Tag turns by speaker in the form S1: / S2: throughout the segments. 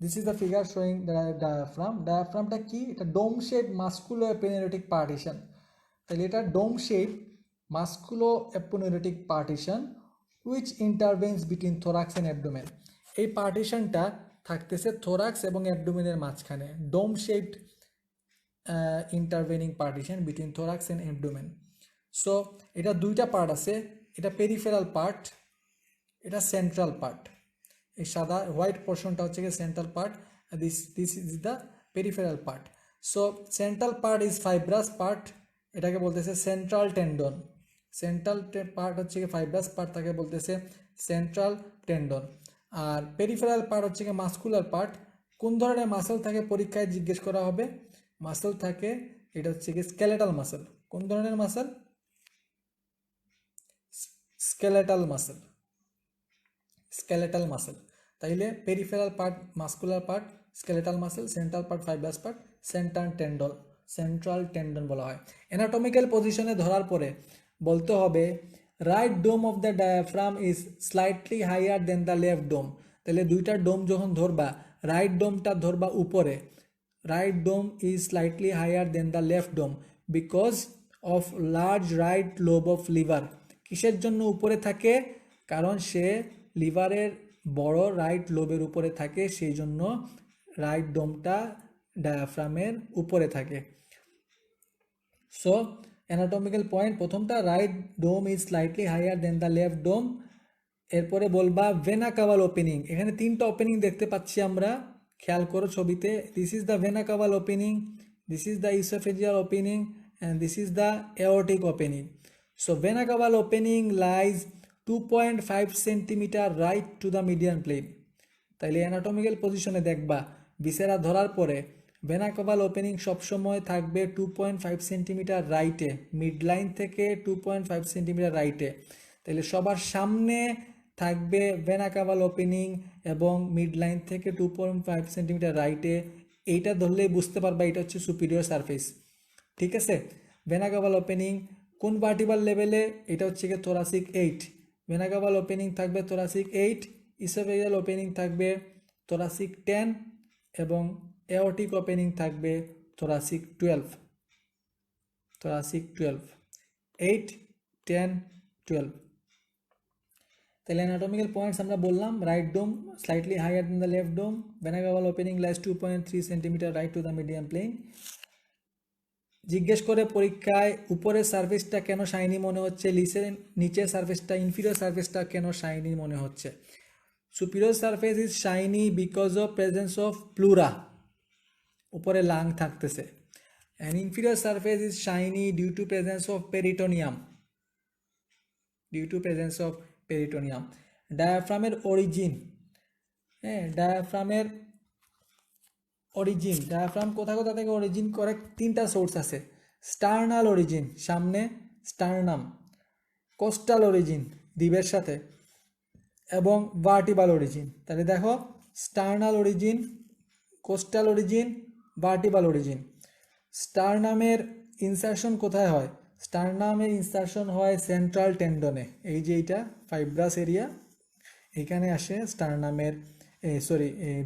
S1: This is the figure showing the diaphragm. ডায়াফ্রামটা কি? এটা dome shape musculo aponeurotic partition. তাহলে এটা dome shape musculo aponeurotic partition which intervenes between thorax and abdomen. এই পার্টিশনটা থাকতেছে থোরাক্স এবং অ্যাবডোমেনের মাঝখানে, dome shaped intervening partition between thorax and abdomen. So এটা দুইটা পার্ট আছে, এটা পেরিফেরাল পার্ট, এটা সেন্ট্রাল পার্ট। এই সাদা হোয়াইট পোর্শনটা হচ্ছে গিয়ে central part, this is the peripheral part. So central part is fibrous part, এটাকে বলতেছে সেন্ট্রাল টেন্ডন। সেন্ট্রাল পার্ট হচ্ছে গিয়ে ফাইব্রাস পার্ট, তাকে বলতেছে সেন্ট্রাল টেন্ডন। আর পেরিফেরাল পার্ট হচ্ছে গিয়ে মাস্কুলার পার্ট। কোন ধরনের মাসল থাকে পরীক্ষায় জিজ্ঞেস করা হবে? মাসল থাকে, এটা হচ্ছে গিয়ে স্কেলেটাল মাসল। কোন ধরনের muscle? Skeletal muscle, skeletal muscle. তাইলে peripheral part muscular part, skeletal muscle, central part fibrous part, central tendon বলা হয়। অ্যানাটমিক্যাল পজিশনে ধরার পরে বলতে হবে right dome of the diaphragm is slightly higher than the left dome. তাহলে দুইটা ডোম যখন ধরবা, রাইট ডোমটা ধরবা উপরে, right dome is slightly higher than the left dome because of large right lobe of liver। কিসের জন্য উপরে থাকে? কারণ সে লিভারের বড় রাইট লোবের উপরে থাকে, সেই জন্য রাইট ডোমটা ডায়াফ্রামের উপরে থাকে। সো অ্যানাটমিক্যাল পয়েন্ট প্রথমটা, right dome is slightly higher than the left dome. এরপরে বলবা ভেনা কাভাল ওপেনিং। এখানে তিনটা ওপেনিং দেখতে পাচ্ছি আমরা, খেয়াল করো ছবিতে। This is the vena caval opening, this is the oesophageal opening and this is the aortic opening. So vena caval opening lies 2.5 centimetre right to the median plane. তাইলে anatomical পজিশনে দেখবা ভিসেরা ধরার পরে ভেনা কাভাল ওপেনিং সবসময় থাকবে 2.5 centimetre রাইটে, mid line থেকে 2.5 centimetre রাইটে। তাহলে সবার সামনে থাকবে ভেনা কাভাল ওপেনিং এবং মিড লাইন থেকে 2.5 সেন্টিমিটার রাইটে। এইটা ধরলেই বুঝতে পারবা এটা হচ্ছে সুপিরিয়র সারফেস। ঠিক আছে? ভেনা কাভাল ওপেনিং কোন ভার্টিব্রাল লেভেলে? এটা হচ্ছে গিয়ে থোরাসিক 8। ভেনা কাভাল ওপেনিং থাকবে থোরাসিক 8, ইসোফেজিয়াল ওপেনিং থাকবে থোরাসিক 10 এবং এওর্টিক ওপেনিং থাকবে থোরাসিক 12। থোরাসিক 12, 8, 10, 12। তাহলে অ্যানাটমিক্যাল পয়েন্টস আমরা বললাম, right dome slightly higher than the left dome, vena caval opening lies 2.3 centimetre right to the medium plane. জিজ্ঞেস করে পরীক্ষায় উপরের সার্ফেসটা কেন শাইনি মনে হচ্ছে, নিচের সার্ফেসটা ইনফিরিয়র সার্ফেসটা কেন শাইনি মনে হচ্ছে। Superior surface is shiny because of presence of pleura, উপরে লাং থাকতেছে। And inferior surface is shiny due to presence of peritoneum, due to presence of peritoneum. ডায়াফ্রামের অরিজিন, হ্যাঁ ডায়াফ্রামের অরিজিন, ডায়াফ্রাম কোথা কোথা থেকে অরিজিন করে? তিনটা সোর্স আছে। স্টার্নাল অরিজিন, সামনে স্টার্নাম, কোস্টাল অরিজিন দ্বীপের সাথে, এবং ভার্টিবাল অরিজিন। তাহলে দেখো sternal origin, costal origin, vertebral origin. স্টারনামের ইনসারশন কোথায় হয়? স্টারনামের ইনসারশন হয় সেন্ট্রাল টেন্ডনে, এই যে এইটা ফাইব্রাস এরিয়া, এখানে আসে স্টারনামের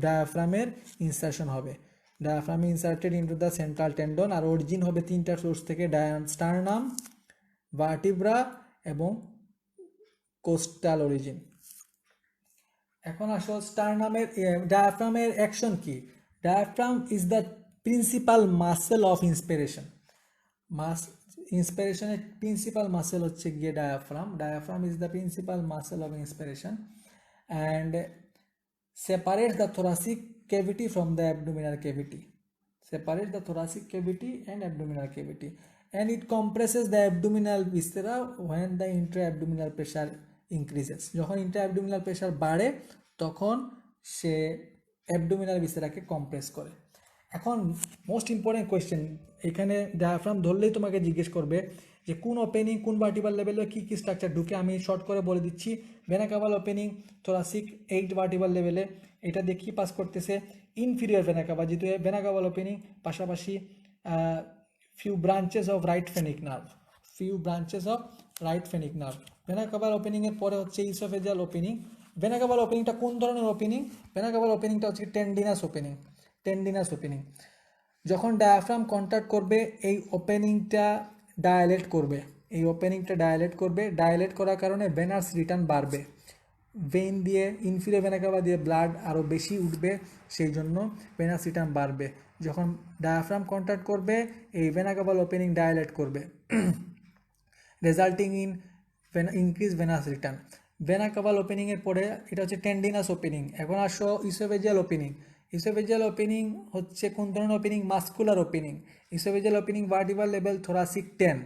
S1: ডায়াফ্রামের ইনসারশন হবে। Diaphragm inserted into the central tendon. আর অরিজিন হবে তিনটা সোর্স থেকে, স্টারনাম, ভার্টিব্রা এবং কোস্টাল অরিজিন। এখন আসো স্টারনামের ডায়াফ্রামের অ্যাকশন কি? Diaphragm is the principal muscle of inspiration. ইন্সপিরেশনের প্রিন্সিপাল মাসেল হচ্ছে গিয়ে diaphragm. Diaphragm is the principal muscle of inspiration and separates the thoracic cavity from the abdominal cavity, separates the thoracic cavity and abdominal cavity, and it compresses the abdominal viscera when the intra-abdominal pressure increases। যখন intra-abdominal pressure বাড়ে তখন সে abdominal ভিসেরাকে compress করে। এখন most important question, এখানে diaphragm ধরলেই তোমাকে জিজ্ঞেস করবে যে কোন ওপেনিং কোন ভার্টিব্রাল লেভেলে কী কী স্ট্রাকচার ঢুকে। আমি শর্ট করে বলে দিচ্ছি, vena caval opening thoracic 8 vertebral লেভেলে, এটা দেখি পাস করতেছে ইনফিরিয়র ভেনা কাভা, যেহেতু ভেনা কাভাল ওপেনিং পাশাপাশি few branches of right phrenic nerve, few branches of right phrenic nerve. Vena caval ওপেনিংয়ের পরে হচ্ছে ইসোফেজিয়াল ওপেনিং, ভেনা ক্যাভাল ওপেনিংটা কোন ধরনের ওপেনিং? ভেনা ক্যাভাল ওপেনিংটা হচ্ছে টেন্ডিনাস ওপেনিং। টেন্ডিনাস ওপেনিং যখন ডায়াফ্রাম কন্ট্যাক্ট করবে এই ওপেনিংটা ডায়ালেট করবে, এই ওপেনিংটা ডায়ালেট করবে, ডায়ালেট করার কারণে ভেনাস রিটার্ন বাড়বে, ভেইন দিয়ে ইনফিরিয়র ভেনা ক্যাভা দিয়ে ব্লাড আরও বেশি উঠবে, সেই জন্য ভেনাস রিটার্ন বাড়বে। যখন ডায়াফ্রাম কন্ট্যাক্ট করবে এই ভেনা ক্যাভাল ওপেনিং ডায়ালেট করবে, resulting in increase venous return. Vena caval ওপেনিংয়ের পরে এটা হচ্ছে টেন্ডিনাস ওপেনিং। এখন আসো ইসোফেজিয়াল ওপেনিং। ইসোফেজিয়াল ওপেনিং হচ্ছে কোন ধরনের opening? Muscular opening. Oesophageal opening vertebral level thoracic 10।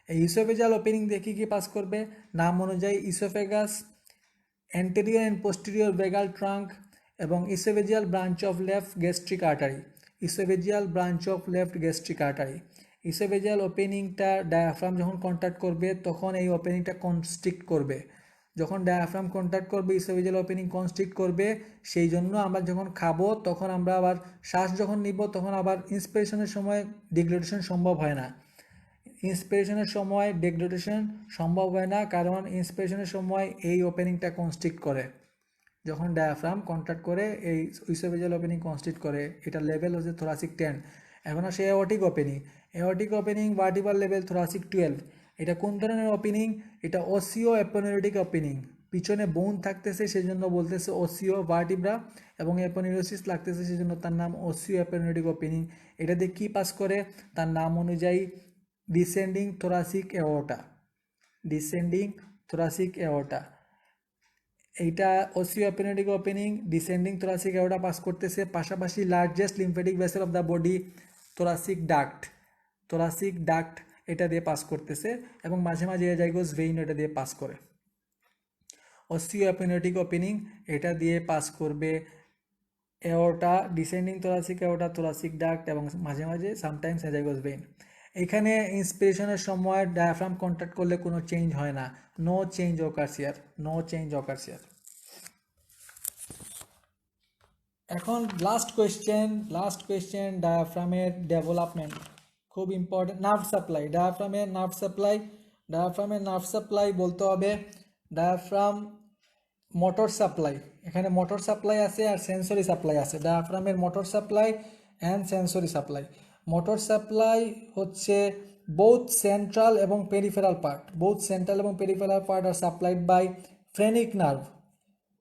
S1: এই ইসোফেজিয়াল ওপেনিং দেখি কি পাস করবে? নাম অনুযায়ী oesophagus, anterior and posterior vagal trunk এবং oesophageal branch of left gastric artery. Oesophageal branch of left gastric artery. Oesophageal ওপেনিংটা ডায়াফ্রাম যখন contact করবে তখন এই ওপেনিংটা কনস্ট্রিক্ট করবে। যখন ডায়াফ্রাম কন্ট্যাক্ট করবে ইসোফেজিয়াল ওপেনিং কনস্ট্রিক্ট করবে, সেই জন্য আমরা যখন খাবো তখন আমরা আবার শ্বাস যখন নিব তখন আবার ইন্সপিরেশনের সময় ডিগ্রেডেশন সম্ভব হয় না। ইন্সপিরেশনের সময় ডিগ্রেডেশন সম্ভব হয় না, কারণ ইন্সপিরেশনের সময় এই ওপেনিংটা কনস্ট্রিক্ট করে। যখন ডায়াফ্রাম কন্ট্যাক্ট করে এই ইসোফেজিয়াল ওপেনিং কনস্ট্রিক্ট করে, এটা লেভেল হচ্ছে থোরাসিক 10। এখন আসে aortic opening. Aortic opening vertebral level thoracic 12। এটা কোন ধরনের ওপেনিং? এটা ওসিও অ্যাপোনেউরিটিক ওপেনিং। পিছনে বোন থাকতেছে সেজন্য বলতেছে ওসিও ভার্টিব্রা, এবং অ্যাপোনেউরোসিস লাগতেছে সেজন্য তার নাম ওসিও অ্যাপোনেউরিটিক ওপেনিং। এটা দিয়ে কী পাস করে? তার নাম অনুযায়ী descending thoracic aorta. Descending thoracic aorta, এইটা osseo aponeurotic opening descending thoracic aorta pass করতেছে। পাশাপাশি largest lymphatic vessel of the body thoracic duct, thoracic duct এটা দিয়ে পাস করতেছে, এবং মাঝে মাঝে এজাইগোস ভেইন এটা দিয়ে পাস করে। ওসিও অ্যাপোনেউরিটিক ওপেনিং এটা দিয়ে পাস করবে এওর্টা, ডিসেন্ডিং থোরাসিক এওর্টা, থোরাসিক ডাক্ট, এবং মাঝে মাঝে সামটাইমস এজাইগোস ভেইন। এখানে ইন্সপিরেশনের সময় ডায়াফ্রাম কন্ট্যাক্ট করলে কোনো চেঞ্জ হয় না, no change occurs here, no change occurs here. এখন লাস্ট কোয়েশ্চেন ডায়াফ্রামের ডেভেলপমেন্ট খুব ইম্পর্টেন্ট। নার্ভ সাপ্লাই, ডায়াফ্রামের নার্ভ সাপ্লাই বলতে হবে ডায়াফ্রাম মোটর সাপ্লাই। এখানে মোটর সাপ্লাই আছে আর সেন্সরি সাপ্লাই আছে। ডায়াফ্রামের motor supply and sensory supply. Motor supply হচ্ছে বোথ সেন্ট্রাল এবং পেরিফেরাল পার্ট, আর সাপ্লাইড বাই ফ্রেনিক নার্ভ।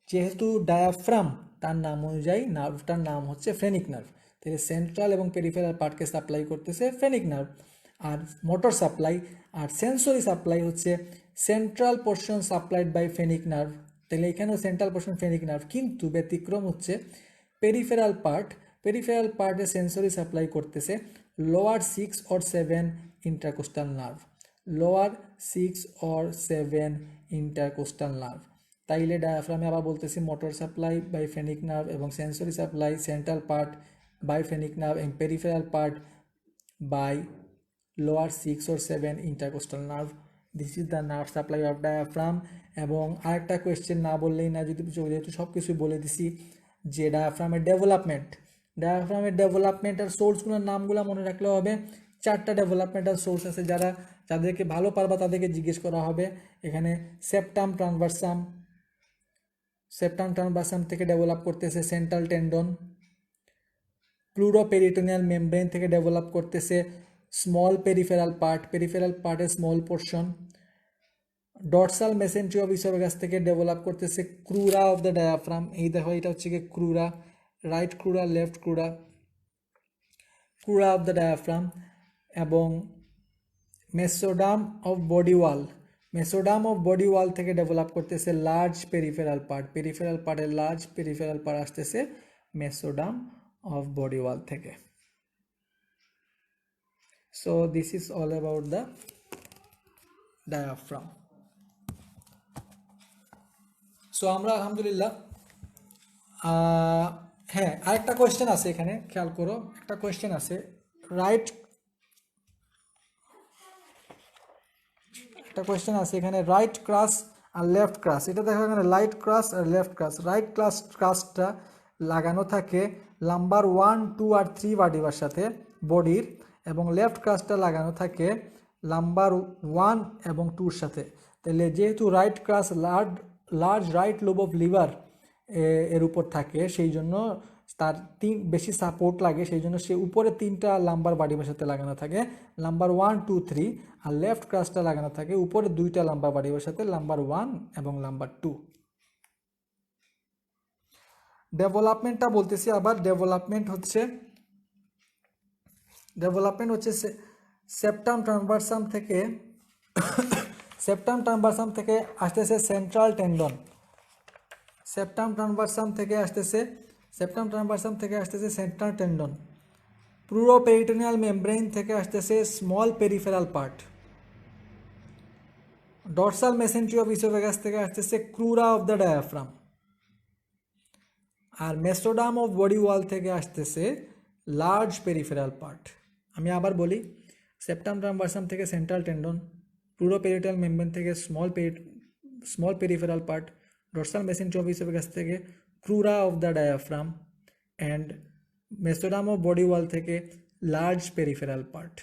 S1: যেহেতু ডায়াফ্রাম তার নাম অনুযায়ী নার্ভটার নাম হচ্ছে ফ্রেনিক নার্ভ, তাহলে সেন্ট্রাল এবং পেরিফেরাল পার্টকে সাপ্লাই করতেছে ফ্রেনিক নার্ভ। আর মোটর সাপ্লাই আর সেন্সরি সাপ্লাই হচ্ছে central portion supplied by phrenic nerve. তাহলে এখানেও সেন্ট্রাল পোর্শন ফ্রেনিক নার্ভ, কিন্তু ব্যতিক্রম হচ্ছে পেরিফেরাল পার্টে সেন্সরি সাপ্লাই করতেছে lower 6 or 7 intercostal nerve, lower 6 or 7 intercostal nerve. তাইলে ডায়াফ্রামে আবার বলতেছি motor supply by phrenic nerve এবং sensory supply central part by phrenic nerve এবং peripheral part by lower 6 or 7 intercostal nerve. This is the nerve supply of diaphragm. এবং আরেকটা question না বললেই না, যেহেতু সব কিছুই বলে দিছি, যে ডায়াফ্রামের ডেভেলপমেন্টাল সোর্সগুলোর নামগুলো মনে রাখলে হবে। 4টা ডেভেলপমেন্টাল সোর্স আছে, যাদেরকে ভালো পারবা তাদেরকে জিজ্ঞেস করা হবে। এখানে সেপ্টাম ট্রান্সভার্সাম থেকে ডেভেলপ করতেছে সেন্ট্রাল টেন্ডন। প্লুরোপেরিটোনিয়াল মেমব্রেন থেকে ডেভেলপ করতেছে স্মল পেরিফেরাল পার্টের small portion. Dorsal mesentery of oesophagus থেকে ডেভেলপ করতেছে ক্রুরা অফ দ্য ডায়াফ্রাম। এই দেখো, এটা হচ্ছে কি crura, right crura, left crura of the diaphragm. এবং মেসোডাম অফ বডি ওয়াল থেকে ডেভেলপ করতেছে লার্জ পেরিফেরাল পার্টের লার্জ পেরিফেরাল পার্ট আসতেছে মেসোডাম অফ বডি ওয়াল থেকে। So this is all about the diaphragm. So আমরা আলহামদুলিল্লাহ, হ্যাঁ আরেকটা কোয়েশ্চেন আছে এখানে, খেয়াল করো, একটা কোয়েশ্চেন আছে এখানে রাইট ক্রাস আর লেফট ক্রাস। এটা দেখো এখানে রাইট ক্রাস আর লেফট ক্রাস। রাইট ক্রাসটা লাগানো থাকে নাম্বার 1, 2 আর 3 ভার্টিব্রার সাথে বডির, এবং লেফট ক্রাসটা লাগানো থাকে নাম্বার 1 এবং 2 সাথে। তাহলে যেহেতু right crus large right lobe of liver এর উপর থাকে, সেই জন্য তার বেশি সাপোর্ট লাগে, সেই জন্য সে উপরে 3টা লাম্বার বডি ভাষাতে লাগানো থাকে, নাম্বার 1, 2, 3, আর লেফট ক্রাস্টটা লাগানো থাকে উপরে 2টা লাম্বার বডি ভাষাতে, নাম্বার 1 এবং নাম্বার 2। ডেভেলপমেন্টটা বলতেছি আবার, ডেভেলপমেন্ট হচ্ছে সেপ্টাম ট্রান্সভার্সাম থেকে আসতেছে সেন্ট্রাল টেন্ডন, সেপ্টাম ট্রান্সভার্সাম থেকে আসতেছে সেন্ট্রাল টেন্ডন, প্লুরোপেরিটোনিয়াল মেমব্রেন থেকে আসতেছে small peripheral part, dorsal mesentery of oesophagus থেকে আসতেছে ক্রুরা অফ দ্য ডায়াফ্রাম, আর মেসোডাম অফ বডি ওয়াল থেকে আসতেছে লার্জ পেরিফেরাল পার্ট। আমি আবার বলি, সেপ্টাম ট্রান্সভার্সাম থেকে সেন্ট্রাল টেন্ডন, প্লুরোপেরিটোনিয়াল মেমব্রেন থেকে small peripheral part, dorsal mesentery of oesophagus থেকে crura of the diaphragm, and mesoderm of body wall থেকে লার্জ পেরিফেরাল পার্ট।